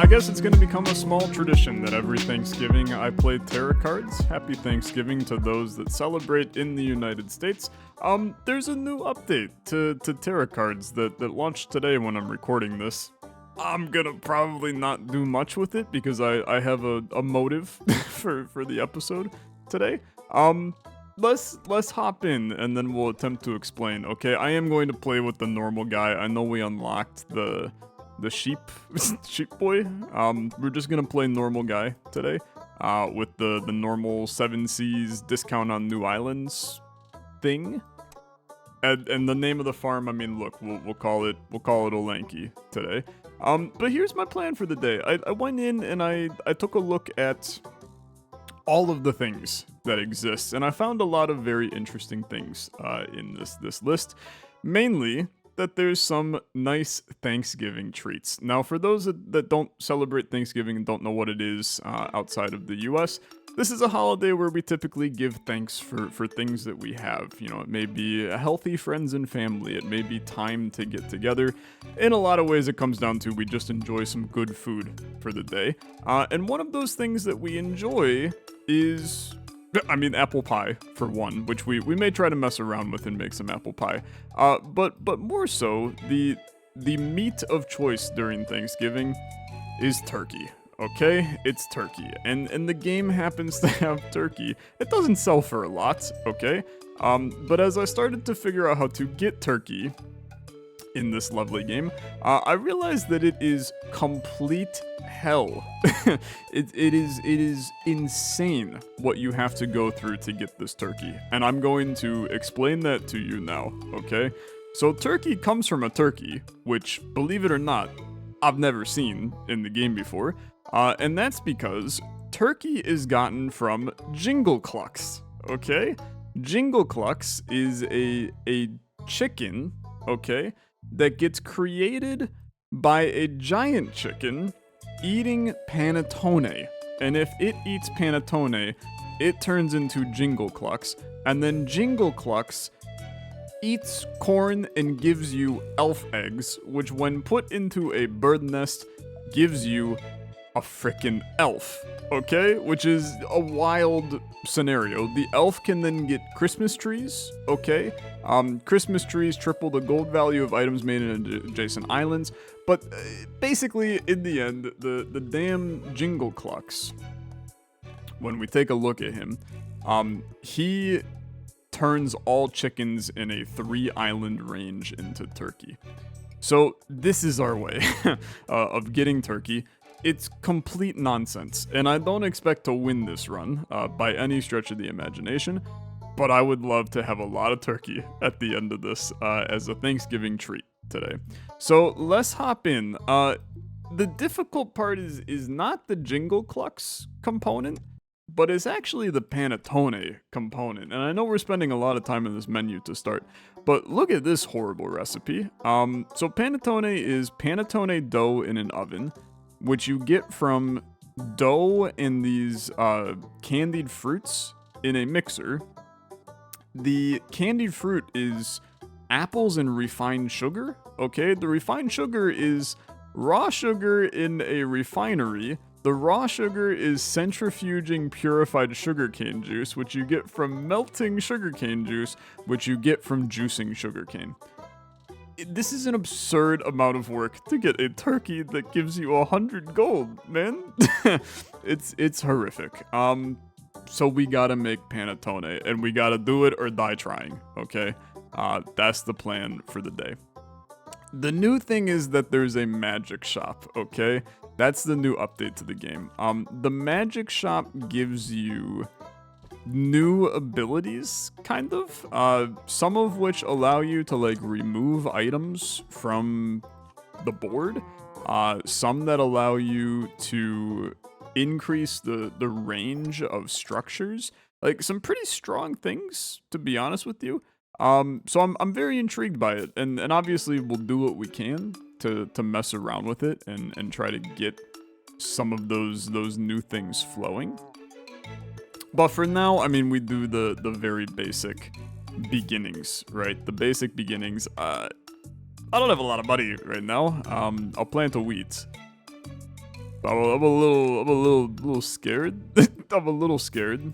I guess it's going to become a small tradition that every Thanksgiving I play Terracards. Happy Thanksgiving to those that celebrate in the United States. There's a new update to Terracards that launched today when I'm recording this. I'm gonna probably not do much with it because I have a motive for the episode today. Let's hop in and then we'll attempt to explain. Okay, I am going to play with the normal guy. I know we unlocked the sheep boy. We're just gonna play normal guy today. With the normal 7 Seas discount on new islands thing. And the name of the farm, I mean, look, we'll call it Olexa today. But here's my plan for the day. I went in and I took a look at all of the things that exist, and I found a lot of very interesting things in this list. Mainly that there's some nice Thanksgiving treats. Now, for those that don't celebrate Thanksgiving and don't know what it is outside of the US, this is a holiday where we typically give thanks for things that we have. You know, it may be healthy friends and family. It may be time to get together. In a lot of ways, it comes down to we just enjoy some good food for the day. And one of those things that we enjoy is, I mean, apple pie, for one, which we may try to mess around with and make some apple pie. But more so, the meat of choice during Thanksgiving is turkey. Okay, it's turkey, and the game happens to have turkey. It doesn't sell for a lot, okay? But as I started to figure out how to get turkey in this lovely game, I realized that it is complete hell. It is insane what you have to go through to get this turkey, and I'm going to explain that to you now, okay? So turkey comes from a turkey, which, believe it or not, I've never seen in the game before. And that's because turkey is gotten from Jingle Clucks, okay? Jingle Clucks is a chicken, okay, that gets created by a giant chicken eating panettone. And if it eats panettone, it turns into Jingle Clucks, and then Jingle Clucks eats corn and gives you elf eggs, which when put into a bird nest gives you a frickin' elf, okay? Which is a wild scenario. The elf can then get Christmas trees, okay? Christmas trees triple the gold value of items made in adjacent islands, but basically, in the end, the damn Jingle Clucks, when we take a look at him, he turns all chickens in a 3-island range into turkey. So this is our way of getting turkey. It's complete nonsense, and I don't expect to win this run by any stretch of the imagination, but I would love to have a lot of turkey at the end of this as a Thanksgiving treat today. So let's hop in. The difficult part is not the Jingle Clucks component, but it's actually the panettone component. And I know we're spending a lot of time in this menu to start, but look at this horrible recipe. So panettone is panettone dough in an oven, which you get from dough and these candied fruits in a mixer. The candied fruit is apples and refined sugar, okay? The refined sugar is raw sugar in a refinery. The raw sugar is centrifuging purified sugarcane juice, which you get from melting sugarcane juice, which you get from juicing sugarcane. This is an absurd amount of work to get a turkey that gives you 100 gold, man. It's horrific. So we gotta make panettone, and we gotta do it or die trying, okay? That's the plan for the day. The new thing is that there's a magic shop, okay? That's the new update to the game. The magic shop gives you new abilities, kind of. Some of which allow you to, like, remove items from the board. Some that allow you to increase the range of structures. Like, some pretty strong things, to be honest with you. So I'm very intrigued by it, and obviously we'll do what we can to mess around with it and try to get some of those new things flowing. But for now, I mean, we do the very basic beginnings, right? The basic beginnings. I don't have a lot of money right now. I'll plant a wheat. I'm a little scared. I'm a little scared.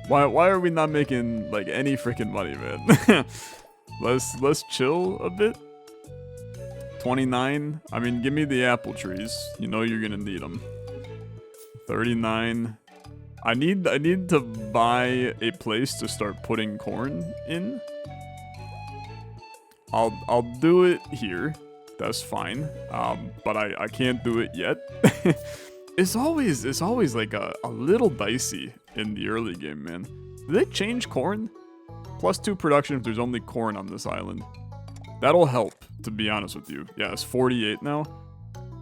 Why are we not making like any freaking money, man? let's chill a bit. 29. I mean, give me the apple trees. You know you're gonna need them. 39. I need to buy a place to start putting corn in. I'll do it here. That's fine. But I can't do it yet. It's always like a little dicey in the early game, man. Did they change corn? +2 production if there's only corn on this island. That'll help, to be honest with you. Yeah, it's 48 now.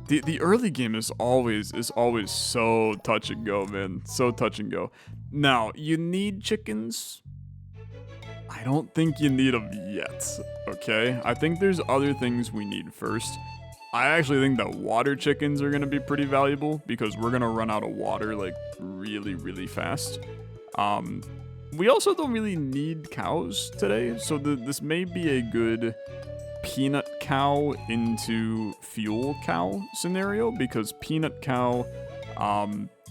The early game is always so touch and go, man. So touch and go. Now, you need chickens. I don't think you need them yet, okay? I think there's other things we need first. I actually think that water chickens are going to be pretty valuable because we're going to run out of water, like, really, really fast. We also don't really need cows today, so this may be a good peanut cow into fuel cow scenario because peanut cow,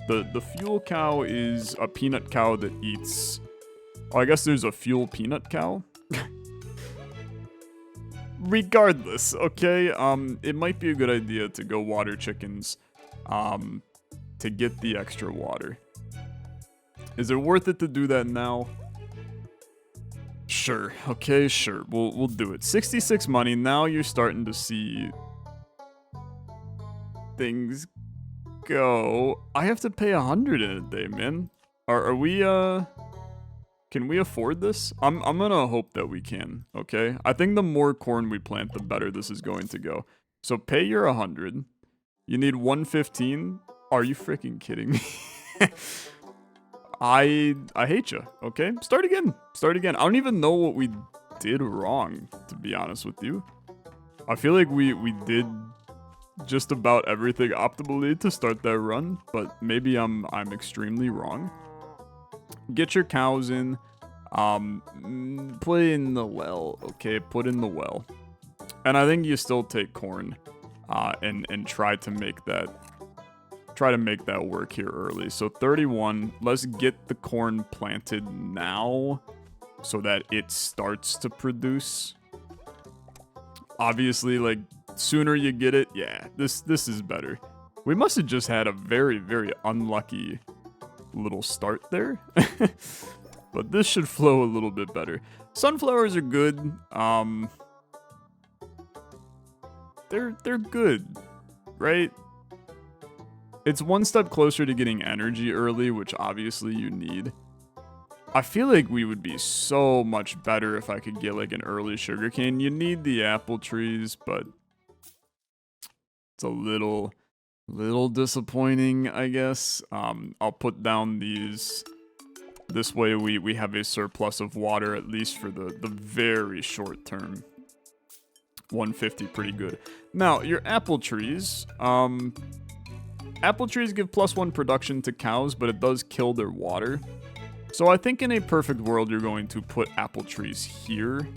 the fuel cow is a peanut cow that eats... Oh, I guess there's a fuel peanut cow. Regardless, okay, it might be a good idea to go water chickens, to get the extra water. Is it worth it to do that now? Sure, okay, sure, we'll do it. 66 money, now you're starting to see things go. I have to pay 100 in a day, man. Are we, can we afford this? I'm gonna hope that we can, okay? I think the more corn we plant, the better this is going to go. So pay your 100. You need 115. Are you freaking kidding me? I hate you, okay? Start again. Start again. I don't even know what we did wrong, to be honest with you. I feel like we did just about everything optimally to start that run, but maybe I'm extremely wrong. Get your cows in. Put in the well, okay? Put in the well. And I think you still take corn, and try to make that work here early. So 31, let's get the corn planted now so that it starts to produce. Obviously, like, sooner you get it, yeah, this is better. We must have just had a very, very unlucky little start there. But this should flow a little bit better. Sunflowers are good. They're good, right? It's one step closer to getting energy early, which obviously you need. I feel like we would be so much better if I could get like an early sugarcane. You need the apple trees, but it's a little disappointing, I guess. I'll put down these. This way we have a surplus of water, at least for the very short term. 150, pretty good. Now, your apple trees. Apple trees give +1 production to cows, but it does kill their water. So I think in a perfect world, you're going to put apple trees here.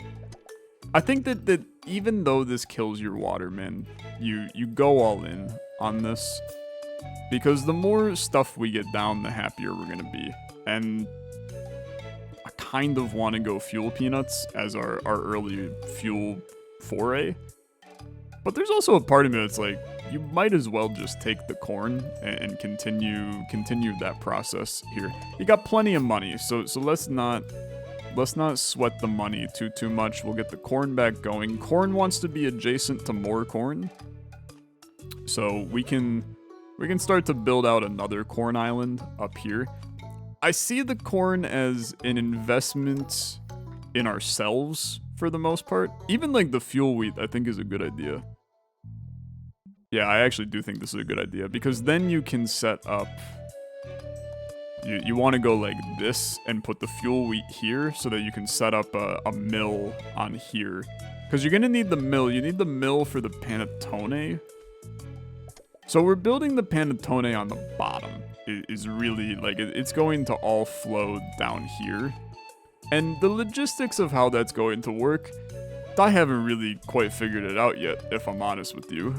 I think that even though this kills your water, man, you go all in on this. Because the more stuff we get down, the happier we're going to be. And I kind of want to go fuel peanuts as our early fuel foray. But there's also a part of me that's like, you might as well just take the corn and continue that process here. You got plenty of money, so let's not sweat the money too much. We'll get the corn back going. Corn wants to be adjacent to more corn, so we can start to build out another corn island up here. I see the corn as an investment in ourselves for the most part. Even like the fuel wheat, I think is a good idea. Yeah, I actually do think this is a good idea because then you can set up... You want to go like this and put the fuel wheat here so that you can set up a mill on here. Because you're going to need the mill. You need the mill for the panettone. So we're building the panettone on the bottom. It is really, like, it's going to all flow down here. And the logistics of how that's going to work... I haven't really quite figured it out yet, if I'm honest with you.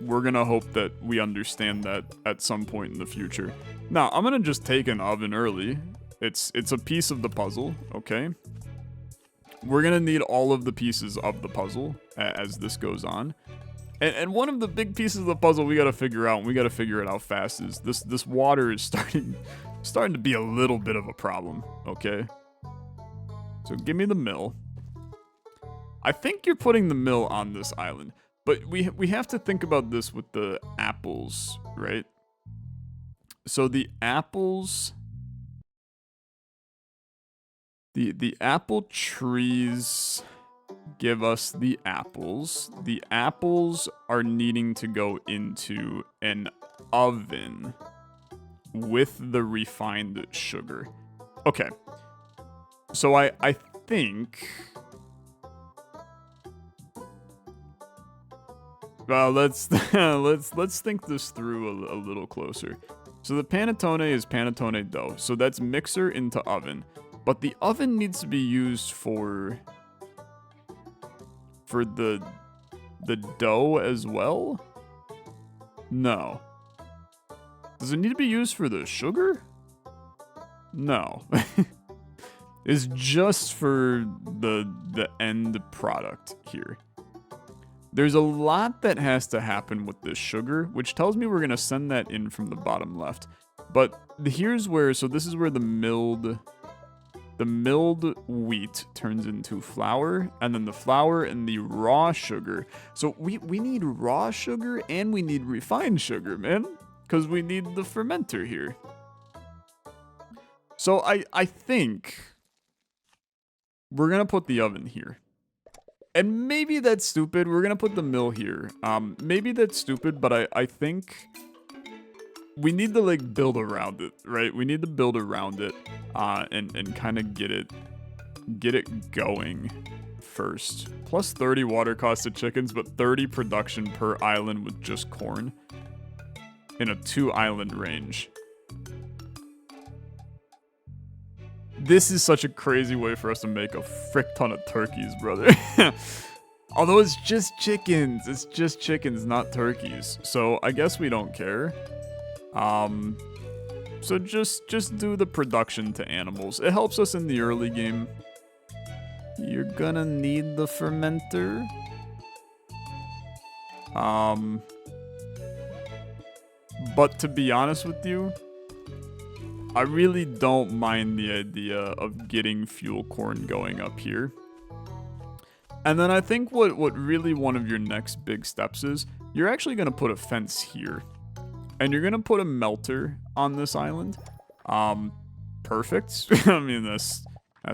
we're gonna hope that we understand that at some point in the future. Now, I'm gonna just take an oven early. It's a piece of the puzzle, okay? We're gonna need all of the pieces of the puzzle as this goes on. And one of the big pieces of the puzzle we gotta figure out, and we gotta figure it out fast, is this water is starting to be a little bit of a problem, okay? So give me the mill. I think you're putting the mill on this island, but we have to think about this with the apples, right? So the apples, the apple trees give us the apples. The apples are needing to go into an oven with the refined sugar. Okay. So I think, well, let's think this through a little closer. So the panettone is panettone dough. So that's mixer into oven, but the oven needs to be used for the dough as well? No. Does it need to be used for the sugar? No. It's just for the end product here. There's a lot that has to happen with this sugar, which tells me we're going to send that in from the bottom left. But here's where, so this is where the milled wheat turns into flour, and then the flour and the raw sugar. So we need raw sugar and we need refined sugar, man, because we need the fermenter here. So I think we're gonna put the oven here. And maybe that's stupid. We're gonna put the mill here. Maybe that's stupid, but I think we need to like build around it, right? We need to build around it, and kind of get it going first. Plus 30 water cost of chickens, but 30 production per island with just corn in a 2-island range. This is such a crazy way for us to make a frick ton of turkeys, brother. Although it's just chickens. It's just chickens, not turkeys. So I guess we don't care. So just do the production to animals. It helps us in the early game. You're gonna need the fermenter. But to be honest with you, I really don't mind the idea of getting fuel corn going up here. And then I think what really one of your next big steps is, you're actually going to put a fence here. And you're going to put a melter on this island. Perfect. I mean, that's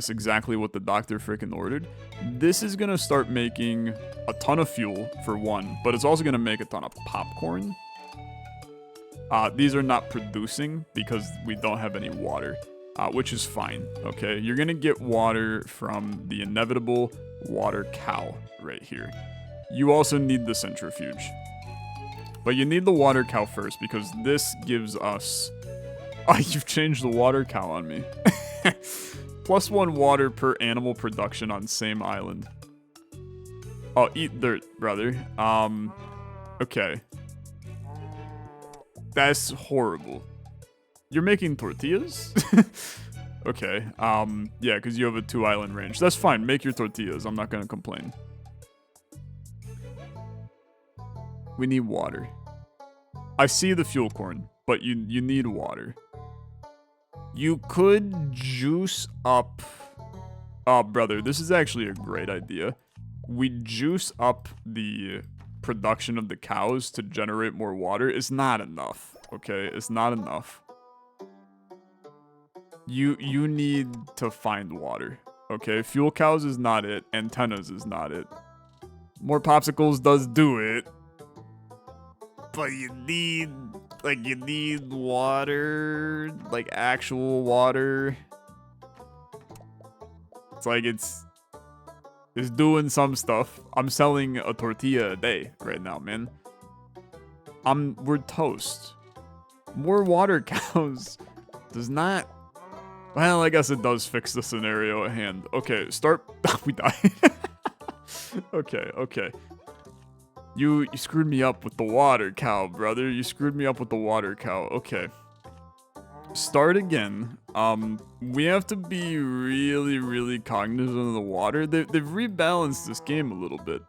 exactly what the doctor freaking ordered. This is going to start making a ton of fuel, for one, but it's also going to make a ton of popcorn. These are not producing because we don't have any water, which is fine, okay? You're gonna get water from the inevitable water cow right here. You also need the centrifuge. But you need the water cow first because this gives us... Oh, you've changed the water cow on me. +1 water per animal production on same island. Oh, eat dirt, brother. Okay. That's horrible. You're making tortillas? Okay, yeah, because you have a 2-island range. That's fine, make your tortillas. I'm not going to complain. We need water. I see the fuel corn, but you need water. You could juice up... Oh, brother, this is actually a great idea. We juice up the production of the cows to generate more water. It's not enough, okay? It's not enough. You need to find water, okay? Fuel cows is not it. Antennas is not it. More popsicles does do it. But you need water, like actual water. It's like it's doing some stuff. I'm selling a tortilla a day right now, man. We're toast. More water cows does not... Well, I guess it does fix the scenario at hand. Okay, start... We died. Okay. You screwed me up with the water cow, brother. You screwed me up with the water cow. Okay. Start again. We have to be really, really cognizant of the water. They've rebalanced this game a little bit.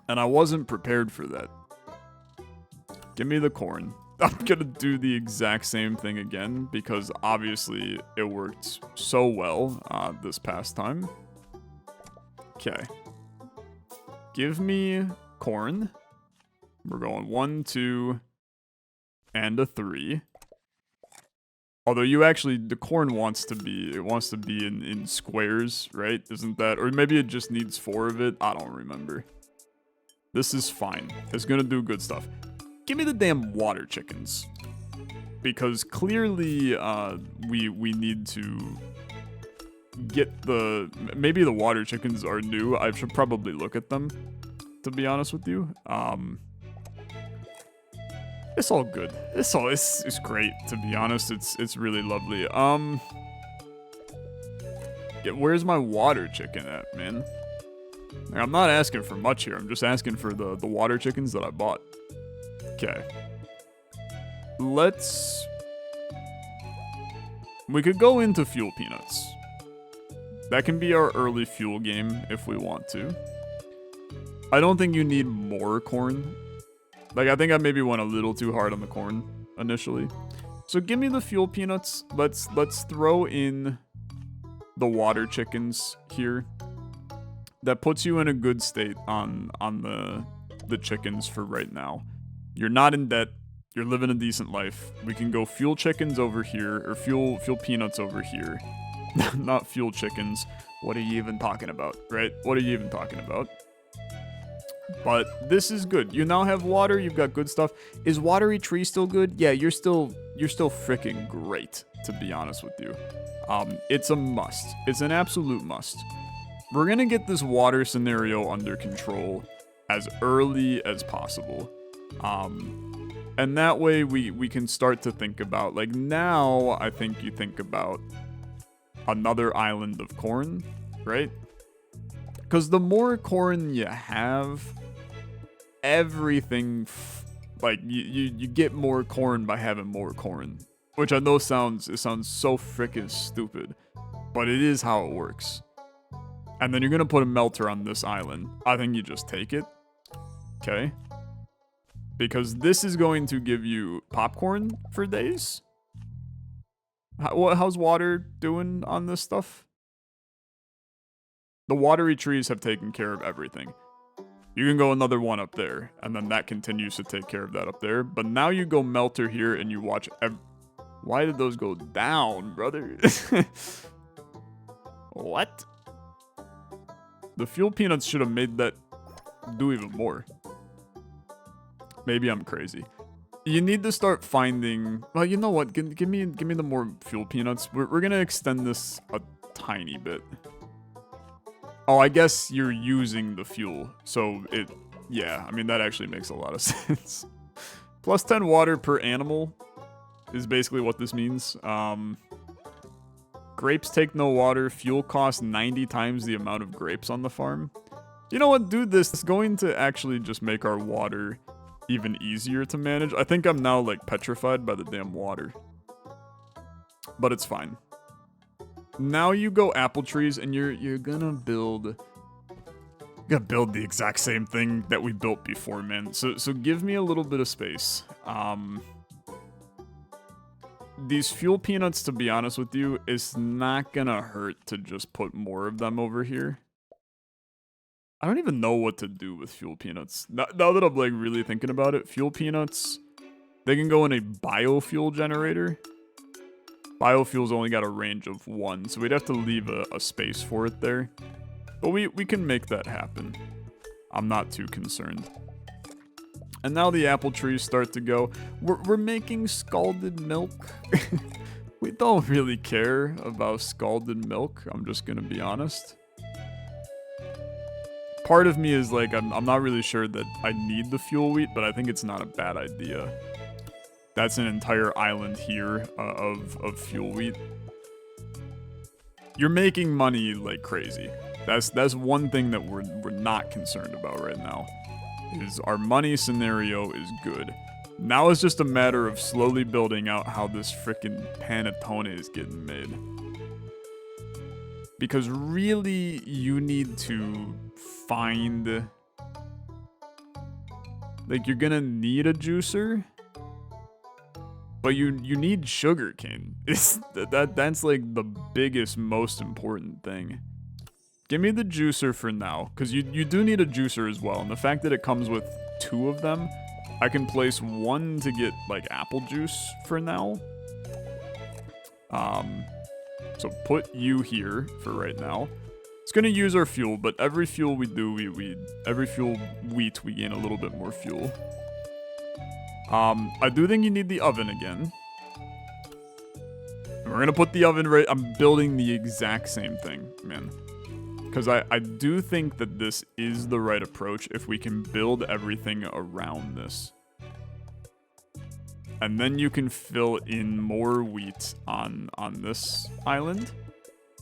And I wasn't prepared for that. Give me the corn. I'm gonna do the exact same thing again because obviously it worked so well this past time. Okay. Give me corn. We're going 1, 2, and a 3. Although you actually, the corn wants to be, in squares, right? Isn't that, or maybe it just needs 4 of it? I don't remember. This is fine. It's gonna do good stuff. Give me the damn water chickens. Because clearly, we need to get the, maybe the water chickens are new. I should probably look at them, to be honest with you. It's all good. It's great, to be honest. It's really lovely. Where's my water chicken at, man? Like, I'm not asking for much here. I'm just asking for the water chickens that I bought. Okay. We could go into fuel peanuts. That can be our early fuel game if we want to. I don't think you need more corn. Like, I think I maybe went a little too hard on the corn initially. So give me the fuel peanuts. Let's throw in the water chickens here. That puts you in a good state on the chickens for right now. You're not in debt. You're living a decent life. We can go fuel chickens over here, or fuel peanuts over here. Not fuel chickens. What are you even talking about, right? What are you even talking about? But this is good. You now have water. You've got good stuff. Is watery tree still good? Yeah, you're still freaking great, to be honest with you. It's a must. It's an absolute must. We're gonna get this water scenario under control as early as possible. And that way we can start to think about, like, now I think you think about another island of corn, right? Because the more corn you have, everything, like, you get more corn by having more corn. Which I know sounds so frickin' stupid, but it is how it works. And then you're gonna put a melter on this island. I think you just take it. Okay. Because this is going to give you popcorn for days. How's water doing on this stuff? The watery trees have taken care of everything. You can go another one up there, and then that continues to take care of that up there. But now you go melter here, and you watch. Why did those go down, brother? What? The fuel peanuts should have made that do even more. Maybe I'm crazy. You need to start finding. Well, you know what? Give me the more fuel peanuts. We're gonna extend this a tiny bit. Oh, I guess you're using the fuel, so yeah, I mean, that actually makes a lot of sense. Plus 10 water per animal is basically what this means. Grapes take no water. Fuel costs 90 times the amount of grapes on the farm. You know what, dude? This is going to actually just make our water even easier to manage. I think I'm now, like, petrified by the damn water. But it's fine. Now you go apple trees, and you're gonna build the exact same thing that we built before, man. So give me a little bit of space. These fuel peanuts, to be honest with you, it's not gonna hurt to just put more of them over here. I don't even know what to do with fuel peanuts. Now that I'm, like, really thinking about it, fuel peanuts, they can go in a biofuel generator. Biofuel's only got a range of 1, so we'd have to leave a space for it there. But we can make that happen. I'm not too concerned. And now the apple trees start to go. We're making scalded milk. We don't really care about scalded milk, I'm just gonna be honest. Part of me is like, I'm not really sure that I need the fuel wheat, but I think it's not a bad idea. That's an entire island here of fuel wheat. You're making money like crazy. That's one thing that we're not concerned about right now. is our money scenario is good. Now it's just a matter of slowly building out how this frickin' panettone is getting made. Because really, you need to find... Like, you're gonna need a juicer, but you need sugarcane. That's like the biggest, most important thing. Give me the juicer for now, because you do need a juicer as well. And the fact that it comes with 2 of them, I can place 1 to get like apple juice for now. So put you here for right now. It's gonna use our fuel, but every fuel we do, every fuel wheat, we gain a little bit more fuel. I do think you need the oven again. And we're gonna put the oven right. I'm building the exact same thing, man. Because I do think that this is the right approach if we can build everything around this. And then you can fill in more wheat on this island.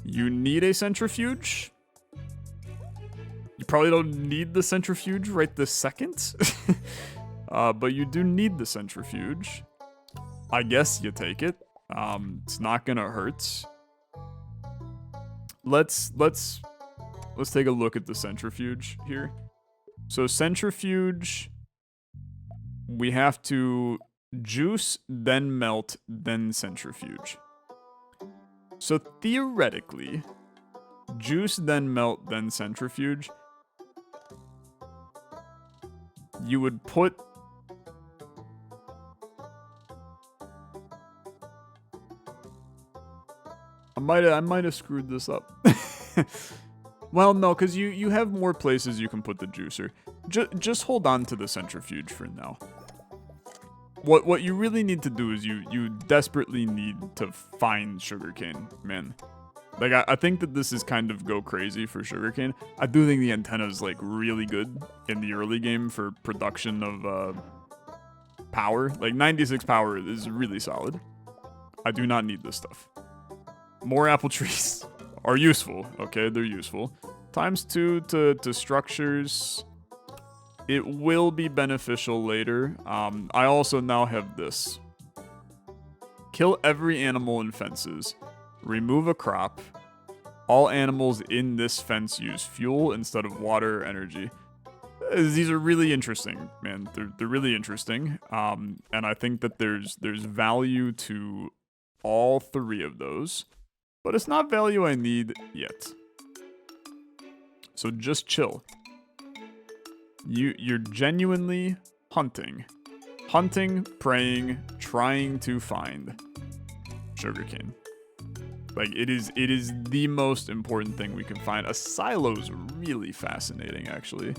You need a centrifuge. You probably don't need the centrifuge right this second. But you do need the centrifuge. I guess you take it. It's not gonna hurt. Let's take a look at the centrifuge here. So centrifuge, we have to juice, then melt, then centrifuge. So theoretically, juice, then melt, then centrifuge, you would put... I might have screwed this up. Well, no, because you have more places you can put the juicer. Just hold on to the centrifuge for now. What you really need to do is you desperately need to find sugarcane, man. Like, I think that this is kind of go crazy for sugarcane. I do think the antenna is, like, really good in the early game for production of power. Like, 96 power is really solid. I do not need this stuff. More apple trees are useful. Okay, they're useful. ×2 to structures. It will be beneficial later. I also now have this. Kill every animal in fences. Remove a crop. All animals in this fence use fuel instead of water or energy. These are really interesting, man. They're really interesting. And I think that there's value to all 3 of those. But it's not value I need yet. So just chill. You're genuinely hunting. Hunting, praying, trying to find sugarcane. Like, it is the most important thing we can find. A silo's really fascinating, actually.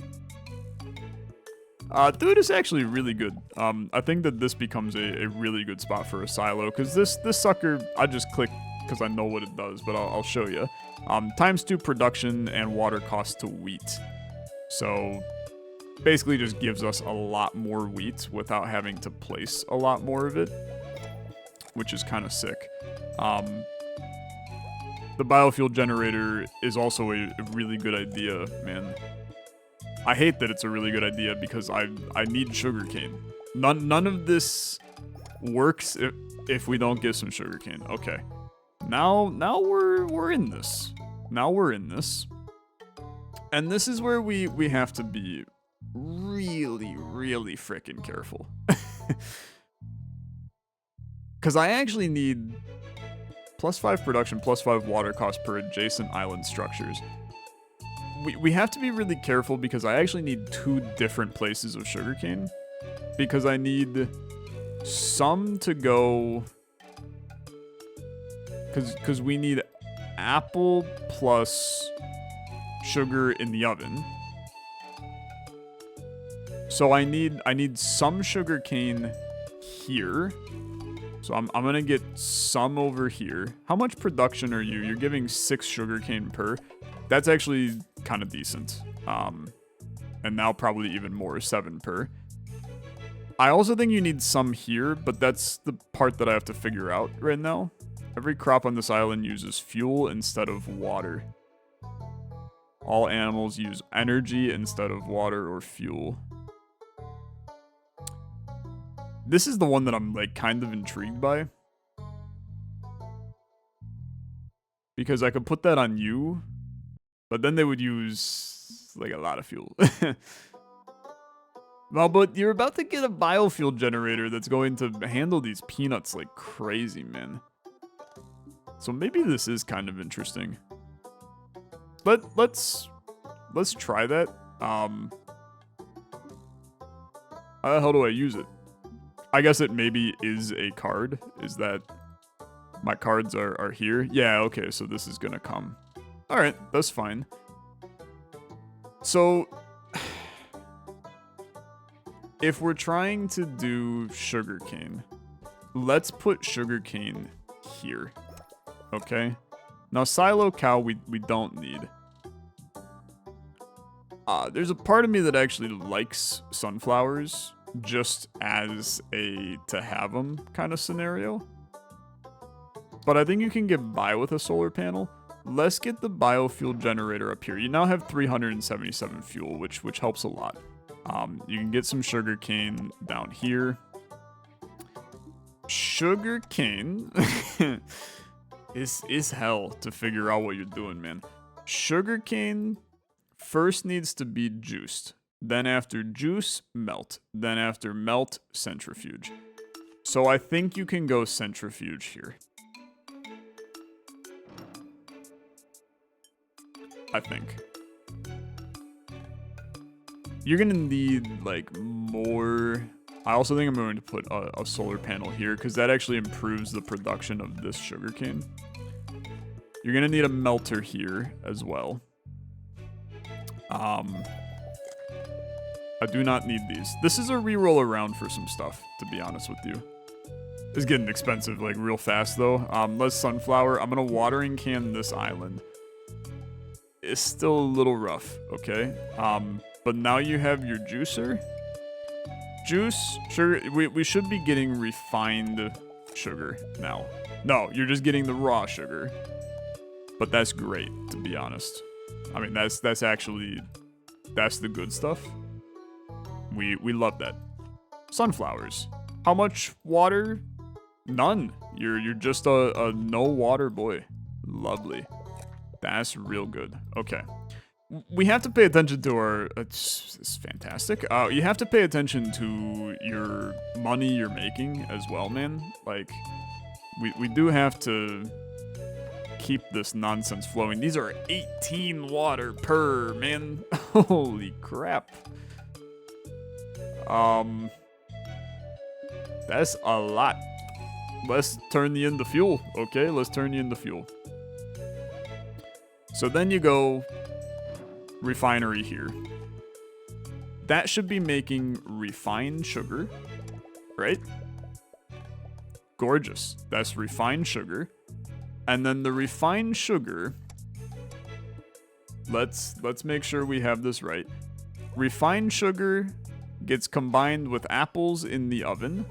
Dude, it's actually really good. I think that this becomes a really good spot for a silo, because this sucker, I just click because I know what it does, but I'll show you. ×2 production and water cost to wheat. So basically just gives us a lot more wheat without having to place a lot more of it, which is kind of sick. The biofuel generator is also a really good idea, man. I hate that it's a really good idea because I need sugarcane. None of this works if we don't get some sugarcane. Okay. Now we're in this. Now we're in this. And this is where we have to be really, really freaking careful. Because I actually need +5 production, +5 water cost per adjacent island structures. We have to be really careful because I actually need 2 different places of sugarcane. Because I need some to go... Because we need apple plus sugar in the oven. So I need some sugarcane here. So I'm gonna get some over here. How much production are you? You're giving 6 sugarcane per. That's actually kind of decent. And now probably even more, 7 per. I also think you need some here, but that's the part that I have to figure out right now. Every crop on this island uses fuel instead of water. All animals use energy instead of water or fuel. This is the one that I'm like kind of intrigued by. Because I could put that on you, but then they would use like a lot of fuel. Well, but you're about to get a biofuel generator that's going to handle these peanuts like crazy, man. So maybe this is kind of interesting. But let's try that. How the hell do I use it? I guess it maybe is a card. Is that my cards are here? Yeah, okay, so this is gonna come. Alright, that's fine. So if we're trying to do sugarcane, let's put sugarcane here. Okay? Now silo cow we don't need. There's a part of me that actually likes sunflowers just as a to have them kind of scenario. But I think you can get by with a solar panel. Let's get the biofuel generator up here. You now have 377 fuel, which helps a lot. You can get some sugarcane down here. Sugarcane is hell to figure out what you're doing, man. Sugarcane first needs to be juiced. Then after juice, melt. Then after melt, centrifuge. So I think you can go centrifuge here. I think. You're gonna need like more. I also think I'm going to put a solar panel here because that actually improves the production of this sugarcane. You're gonna need a melter here as well. I do not need these. This is a reroll around for some stuff, to be honest with you. It's getting expensive like real fast though. Let's sunflower. I'm gonna watering can this island. It's still a little rough, okay? But now you have your juicer. Juice, sugar, we should be getting refined sugar now. No, you're just getting the raw sugar. But that's great, to be honest. I mean, that's actually, that's the good stuff. We love that. Sunflowers. How much water? None. You're just a no water boy. Lovely. That's real good. Okay. We have to pay attention to our... It's fantastic. You have to pay attention to your money you're making as well, man. Like, we do have to keep this nonsense flowing. These are 18 water per, man. Holy crap. That's a lot. Let's turn you into fuel, okay? Let's turn you into fuel. So then you go refinery here. That should be making refined sugar, right? Gorgeous. That's refined sugar. And then the refined sugar, let's make sure we have this right. Refined sugar gets combined with apples in the oven,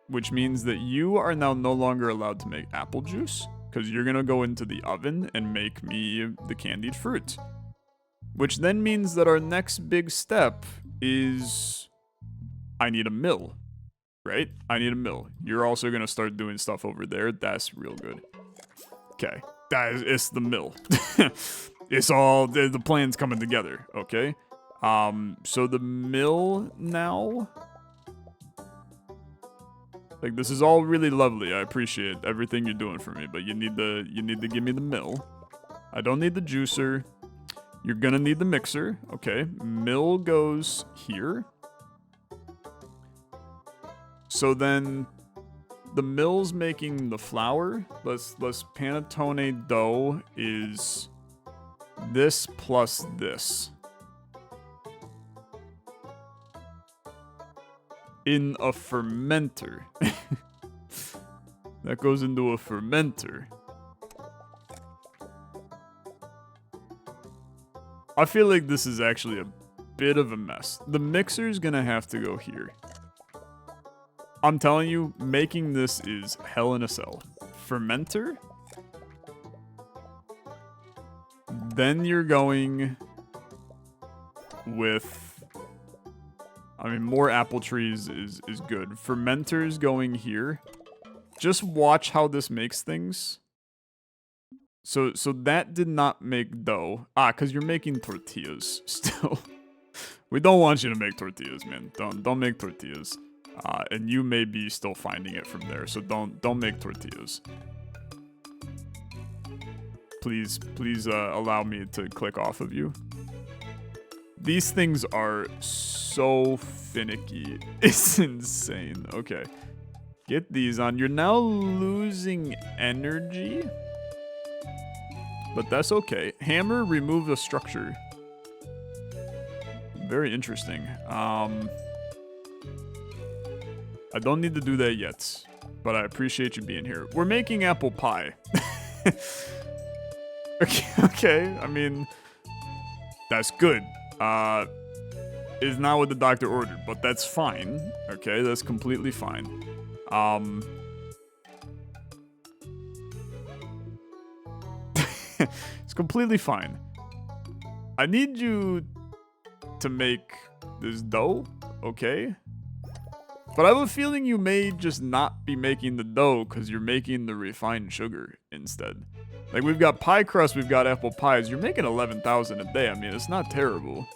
which means that you are now no longer allowed to make apple juice because you're going to go into the oven and make me the candied fruit. Which then means that our next big step is I need a mill, right? I need a mill. You're also going to start doing stuff over there. That's real good. Okay. It's the mill. It's all, the plan's coming together, okay? So the mill now, like this is all really lovely. I appreciate everything you're doing for me, but you need to give me the mill. I don't need the juicer. You're gonna need the mixer. Okay, mill goes here. So then the mill's making the flour. Let's panettone dough is this plus this. In a fermenter. That goes into a fermenter. I feel like this is actually a bit of a mess. The mixer's gonna have to go here. I'm telling you, making this is hell in a cell. Fermenter. Then you're going with I mean, more apple trees is good. Fermenters going here. Just watch how this makes things. So that did not make dough. Because you're making tortillas still. We don't want you to make tortillas, man. Don't make tortillas. And you may be still finding it from there, so don't make tortillas. Please allow me to click off of you. These things are so finicky. It's insane. Okay. Get these on. You're now losing energy. But that's okay. Hammer, remove the structure. Very interesting. I don't need to do that yet. But I appreciate you being here. We're making apple pie. Okay. I mean, that's good. Is not what the doctor ordered, but that's fine. Okay, that's completely fine. It's completely fine. I need you to make this dough, okay? But I have a feeling you may just not be making the dough because you're making the refined sugar instead. Like, we've got pie crust, we've got apple pies. You're making 11,000 a day. I mean, it's not terrible.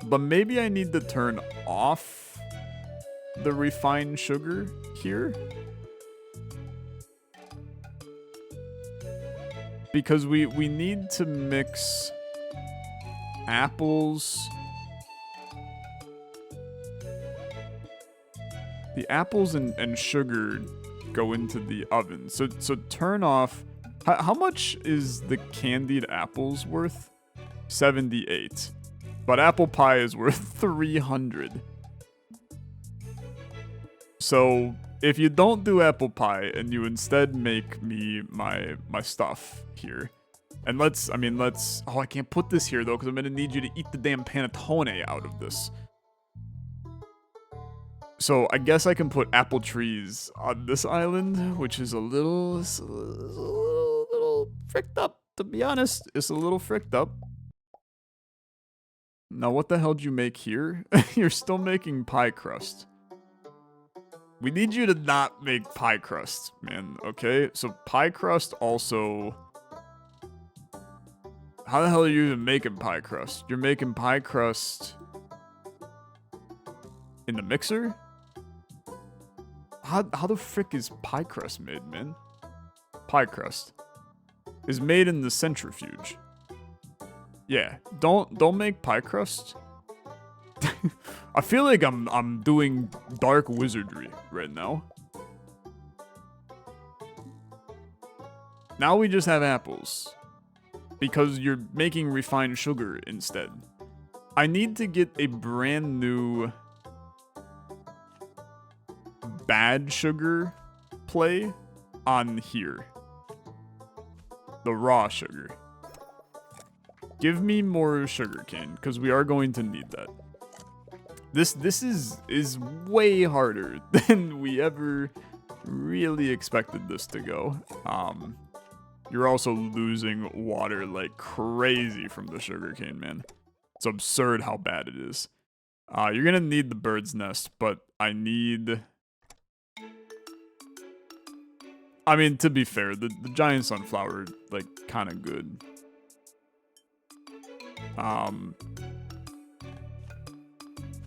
But maybe I need to turn off the refined sugar here. Because we need to mix apples. The apples and sugar go into the oven. So turn off. How much is the candied apples worth? 78. But apple pie is worth 300. So if you don't do apple pie and you instead make me my stuff here. And let's, oh, I can't put this here though because I'm going to need you to eat the damn panettone out of this. So I guess I can put apple trees on this island, which is a little fricked up, to be honest. It's a little fricked up. Now what the hell did you make here? You're still making pie crust. We need you to not make pie crust, man, okay? So pie crust also... How the hell are you even making pie crust? You're making pie crust... in the mixer? How the frick is pie crust made, man? Pie crust is made in the centrifuge. Yeah, don't make pie crust. I feel like I'm doing dark wizardry right now. Now we just have apples. Because you're making refined sugar instead. I need to get a brand new bad sugar play on here. The raw sugar. Give me more sugarcane, because we are going to need that. This is way harder than we ever really expected this to go. You're also losing water like crazy from the sugarcane, man. It's absurd how bad it is. You're gonna need the bird's nest, but I need... I mean, to be fair, the giant sunflower, like, kind of good.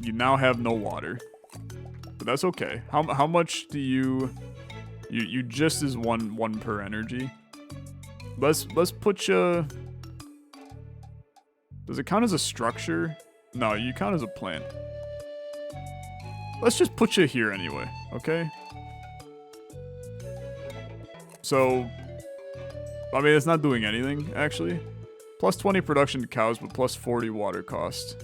You now have no water, but that's okay. How much do you just is one per energy. Let's put you. Does it count as a structure? No, you count as a plant. Let's just put you here anyway, okay? So, I mean, it's not doing anything, actually. Plus 20 production to cows, but plus 40 water cost.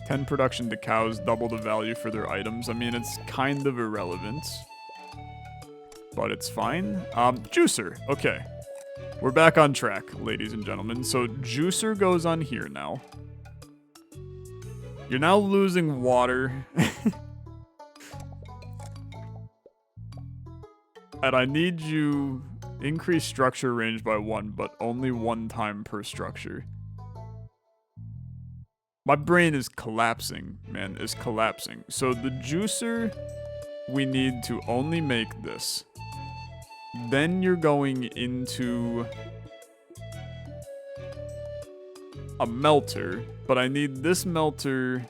10 production to cows, double the value for their items. I mean, it's kind of irrelevant. But it's fine. Juicer. Okay. We're back on track, ladies and gentlemen. So, Juicer goes on here now. You're now losing water. And I need you... Increase structure range by 1, but only 1 time per structure. My brain is collapsing, man, is collapsing. So the juicer, we need to only make this. Then you're going into a melter, but I need this melter.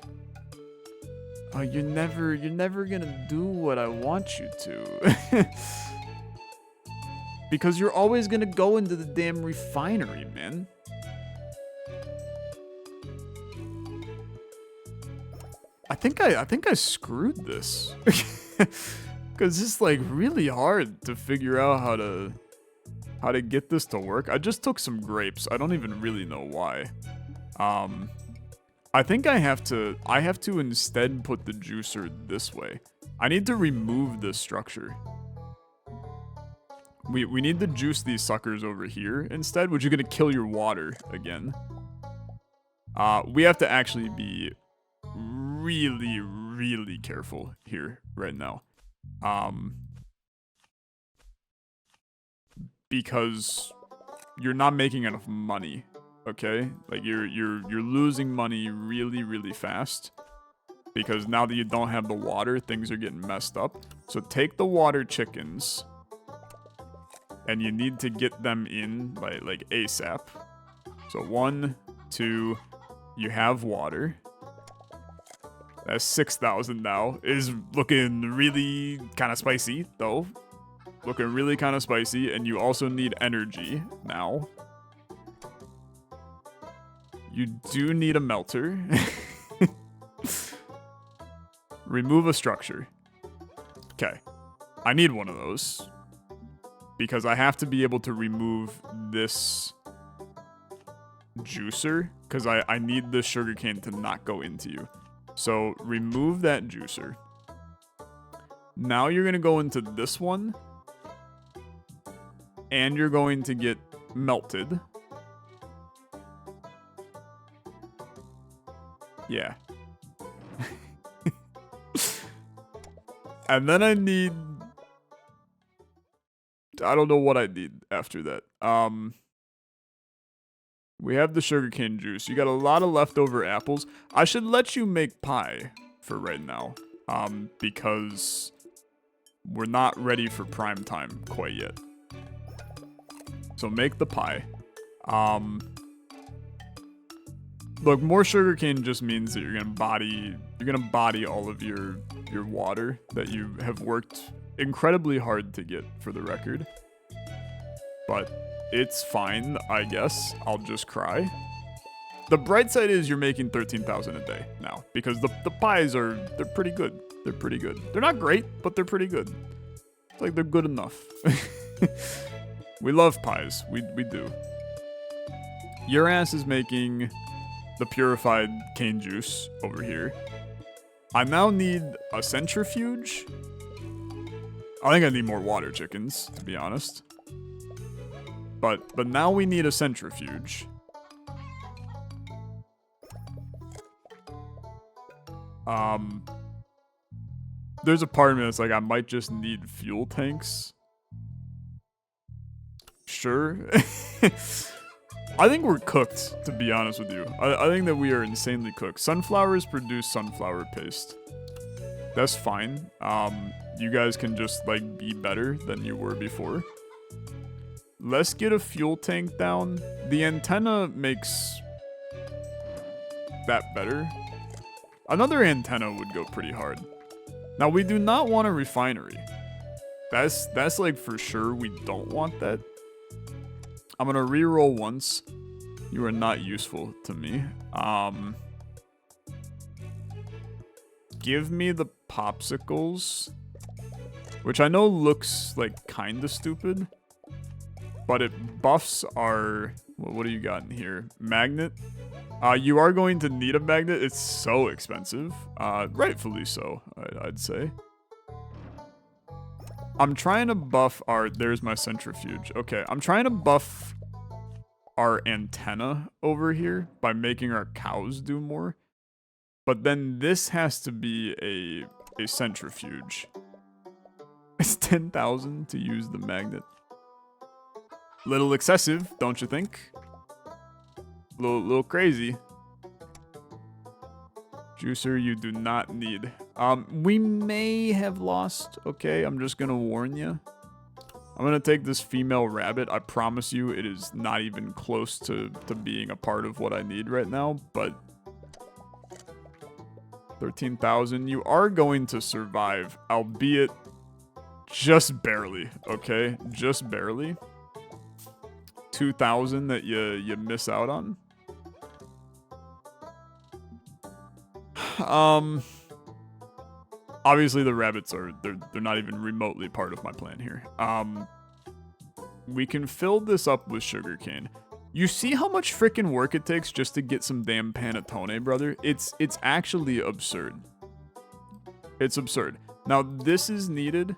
Oh, you're never gonna do what I want you to. Because you're always gonna go into the damn refinery, man. I think I screwed this. Cause it's like really hard to figure out how to get this to work. I just took some grapes. I don't even really know why. I think I have to instead put the juicer this way. I need to remove this structure. We need to juice these suckers over here instead, which is gonna kill your water again. We have to actually be really, really careful here right now. Because you're not making enough money, okay? Like you're losing money really, really fast. Because now that you don't have the water, things are getting messed up. So take the water chickens. And you need to get them in like ASAP. So 1, 2, you have water. That's 6,000 now. Is looking really kind of spicy, though. Looking really kind of spicy. And you also need energy now. You do need a melter. Remove a structure. Okay. I need one of those. Because I have to be able to remove this juicer. Because I need the sugarcane to not go into you. So remove that juicer. Now you're going to go into this one. And you're going to get melted. Yeah. And then I need... I don't know what I need after that. We have the sugarcane juice. You got a lot of leftover apples. I should let you make pie for right now. Because we're not ready for prime time quite yet. So make the pie. Look, more sugarcane just means that you're gonna body all of your water that you have worked incredibly hard to get, for the record. But it's fine, I guess. I'll just cry. The bright side is you're making 13,000 a day now, because the pies they're pretty good. They're pretty good. They're not great, but they're pretty good. Like, they're good enough. We love pies. We do. Your ass is making the purified cane juice over here. I now need a centrifuge. I think I need more water chickens, to be honest. But now we need a centrifuge. There's a part of me that's like, I might just need fuel tanks. Sure. I think we're cooked, to be honest with you. I think that we are insanely cooked. Sunflowers produce sunflower paste. That's fine. You guys can just, like, be better than you were before. Let's get a fuel tank down. The antenna makes that better. Another antenna would go pretty hard. Now, we do not want a refinery. That's like, for sure, we don't want that. I'm gonna reroll once. You are not useful to me. Give me the popsicles. Which I know looks, like, kinda stupid. But it buffs our... What do you got in here? Magnet? You are going to need a magnet. It's so expensive. Rightfully so, I'd say. I'm trying to buff our... There's my centrifuge. Okay, I'm trying to buff our antenna over here by making our cows do more. But then this has to be a centrifuge. It's 10,000 to use the magnet. Little excessive, don't you think? Little crazy. Juicer, you do not need. We may have lost, okay? I'm just gonna warn you. I'm gonna take this female rabbit. I promise you it is not even close to being a part of what I need right now, but 13,000. You are going to survive, albeit just barely, okay? Just barely. 2,000 that you miss out on. Obviously the rabbits are they're not even remotely part of my plan here. We can fill this up with sugarcane. You see how much freaking work it takes just to get some damn panettone, brother? It's actually absurd. It's absurd. Now this is needed.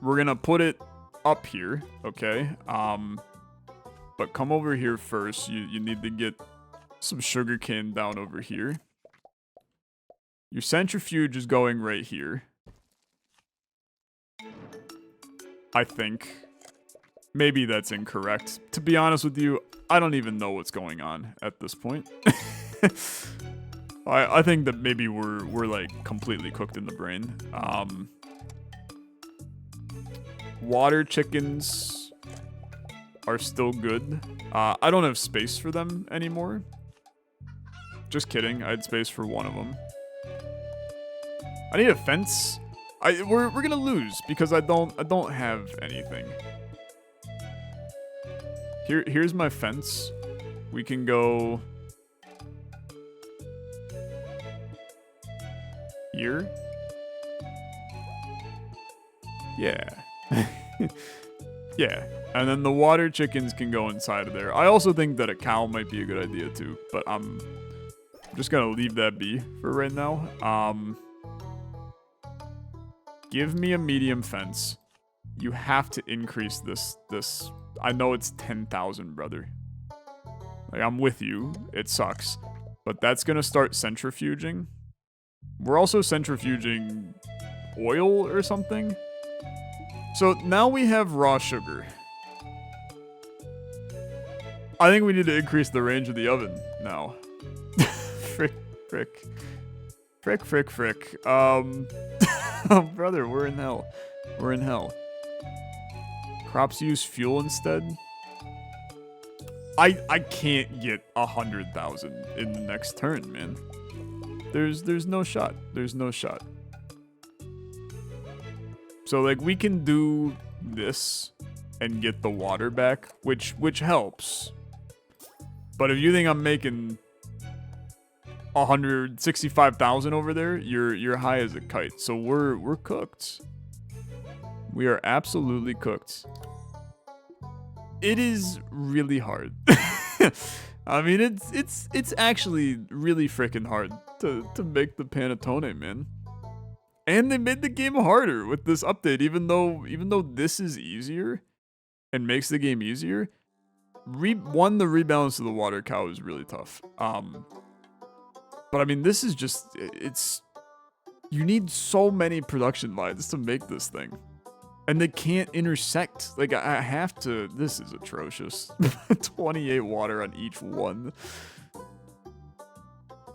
We're gonna put it up here, okay? But come over here first. You need to get some sugarcane down over here. Your centrifuge is going right here. I think. Maybe that's incorrect. To be honest with you, I don't even know what's going on at this point. I think that maybe we're like completely cooked in the brain. Water chickens are still good. I don't have space for them anymore. Just kidding. I had space for one of them. I need a fence. We're gonna lose because I don't have anything. Here's my fence. We can go here. Yeah. Yeah. And then the water chickens can go inside of there. I also think that a cow might be a good idea too, but I'm just gonna leave that be for right now. Give me a medium fence. You have to increase this. I know it's 10,000, brother. Like, I'm with you. It sucks. But that's gonna start centrifuging. We're also centrifuging oil or something. So now we have raw sugar. I think we need to increase the range of the oven now. Frick. Oh, brother, we're in hell. We're in hell. Crops use fuel instead. I can't get 100,000 in the next turn, man. There's no shot. There's no shot. So like we can do this and get the water back, which helps. But if you think I'm making 165,000 over there, you're high as a kite. So we're cooked. We are absolutely cooked. It is really hard. I mean, it's actually really freaking hard to make the panettone, man. And they made the game harder with this update, even though this is easier and makes the game easier. The rebalance of the water cow is really tough. But I mean, this is just, you need so many production lines to make this thing. And they can't intersect. Like, I have to, this is atrocious. 28 water on each one.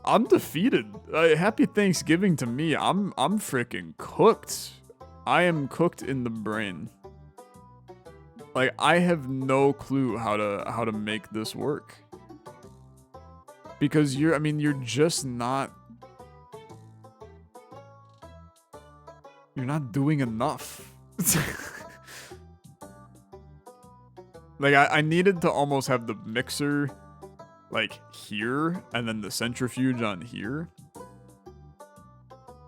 I'm defeated. Happy Thanksgiving to me. I'm freaking cooked. I am cooked in the brain. Like, I have no clue how to make this work. Because you're just not... You're not doing enough. Like, I needed to almost have the mixer, like, here, and then the centrifuge on here.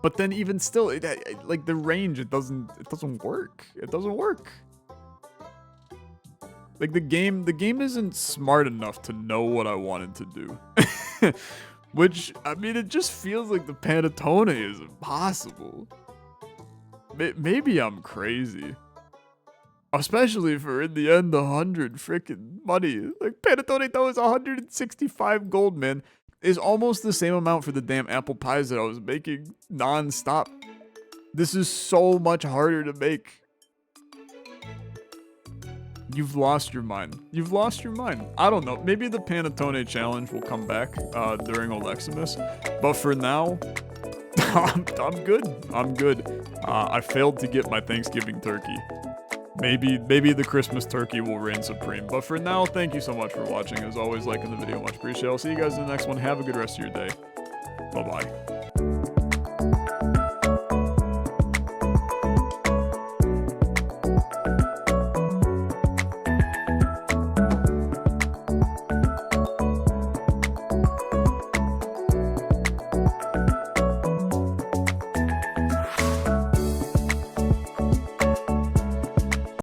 But then even still, like, the range, it doesn't work. It doesn't work. Like, the game isn't smart enough to know what I wanted to do. Which, I mean, it just feels like the panettone is impossible. Maybe I'm crazy. Especially for, in the end, 100 freaking money. Like, panettone though is 165 gold, man. Is almost the same amount for the damn apple pies that I was making non-stop. This is so much harder to make. you've lost your mind. You've lost your mind. I don't know. Maybe the Panettone challenge will come back during Oleximus, but for now, I'm good. I'm good. I failed to get my Thanksgiving turkey. Maybe the Christmas turkey will reign supreme. But for now, thank you so much for watching. As always, liking the video, much appreciated. I'll see you guys in the next one. Have a good rest of your day. Bye-bye.